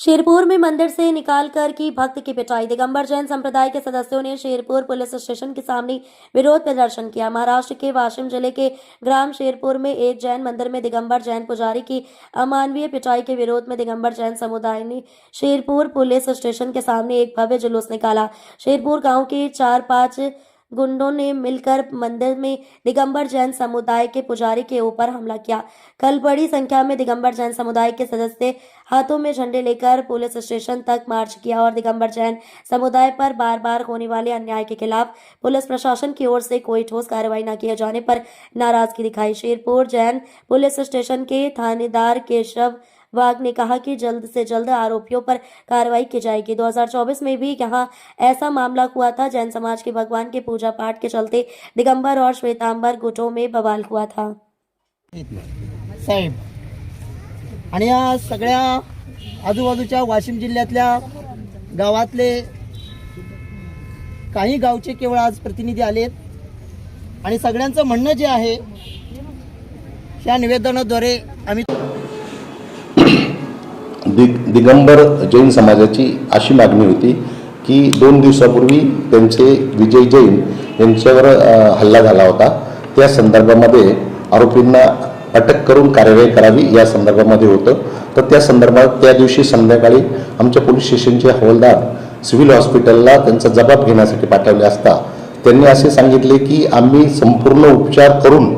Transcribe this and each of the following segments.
शेरपुर में मंदिर से निकालकर की भक्त की पिटाई। दिगंबर जैन संप्रदाय के सदस्यों ने शेरपुर पुलिस स्टेशन के सामने विरोध प्रदर्शन किया। महाराष्ट्र के वाशिम जिले के ग्राम शेरपुर में एक जैन मंदिर में दिगंबर जैन पुजारी की अमानवीय पिटाई के विरोध में दिगंबर जैन समुदाय ने शेरपुर पुलिस स्टेशन के सामने एक भव्य जुलूस निकाला। शेरपुर गाँव के 4-5 गुंडों ने मिलकर मंदिर में दिगंबर जैन समुदाय के पुजारी के ऊपर हमला किया। कल बड़ी संख्या में दिगंबर जैन समुदाय के सदस्य हाथों में झंडे लेकर पुलिस स्टेशन तक मार्च किया और दिगंबर जैन समुदाय पर बार बार होने वाले अन्याय के खिलाफ पुलिस प्रशासन की ओर से कोई ठोस कार्रवाई न किए जाने पर नाराजगी दिखाई। शेरपुर जैन पुलिस स्टेशन के थानेदार केशव वाघ ने कहा कि जल्द से जल्द आरोपियों पर कार्रवाई की जाएगी। 2024 में भी यहाँ ऐसा मामला हुआ था। जैन समाज के भगवान के पूजा पाठ के चलते दिगंबर और श्वेतांबर गुटों में बवाल हुआ था। साहेब आणि या सगळ्या आजूबाजूच्या वाशिम जिल्ह्यातल्या गावातले काही गावचे केवळ आज प्रतिनिधी आलेत आणि सगळ्यांचं म्हणणं जे आहे या निवेदनाद्वारे आम्ही दिगंबर जैन समाजाची अशी मागणी होती की 2 दिवसापूर्वी त्यांचे विजय जैन यांच्यावर हल्ला झाला होता। त्या संदर्भामध्ये आरोपींना अटक करून कार्यवाही करावी या संदर्भामध्ये होतं। तर त्या संदर्भात त्या दिवशी संध्याकाळी आमच्या पोलीस स्टेशनचे हवालदार सिव्हिल हॉस्पिटलला त्यांचा जबाब घेण्यासाठी पाठवले असता त्यांनी असे सांगितले की आम्ही संपूर्ण उपचार करून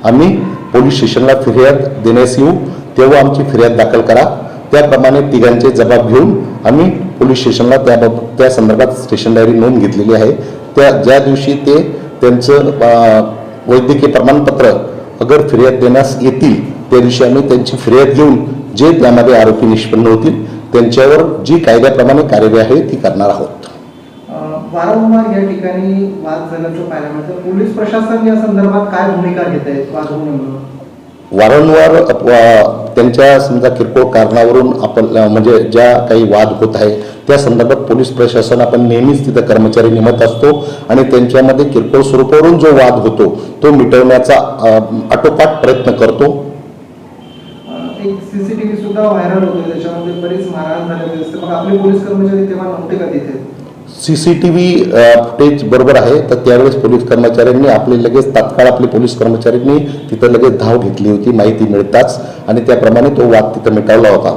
आम्ही पोलीस स्टेशनला फिर्याद देण्यास येऊ, तेव्हा आमची फिर्याद दाखल करा। त्याप्रमाणे तिघांचे जबाब घेऊन आम्ही पोलीस स्टेशनला त्या संदर्भात स्टेशन डायरी नोंद घेतलेली आहे। त्या ज्या दिवशी ते त्यांचं वैद्यकीय प्रमाणपत्र अगर फिर्याद देण्यास येतील त्या दिवशी आम्ही त्यांची फिर्याद घेऊन जे त्यामध्ये आरोपी निष्पन्न होतील त्यांच्यावर जी कायद्याप्रमाणे कार्यवाही आहे ती करणार आहोत। वारंवार या ठिकाणी वाद झाल्याचं पाहायला मिळतं। पोलीस प्रशासन या संदर्भात काय भूमिका घेत आहे वाद होऊ नये? वारंवार त्यांच्या समजा किरकोळ कारणावरून आपण म्हणजे ज्या काही वाद होत आहे त्या संदर्भात पोलीस प्रशासन आपण नेहमीच तिथे कर्मचारी नेमत असतो आणि त्यांच्यामध्ये किरकोळ स्वरूपावरून जो वाद होतो तो मिटवण्याचा आटोपाट प्रयत्न करतो। एक सीसीटीव्ही सुद्धा व्हायरल होतो, त्याच्यामध्ये बरीच मारहाण झालेली असते, मग आपले पोलीस कर्मचारी तेव्हा नव्हते का तिथे? सीसीटीव्ही फुटेज बरोबर आहे, तर त्यावेळेस पोलीस कर्मचाऱ्यांनी आपले लगेच तात्काळ आपले पोलीस कर्मचाऱ्यांनी तिथं लगेच धाव घेतली होती माहिती मिळताच आणि त्याप्रमाणे तो वाद तिथं मिटवला होता।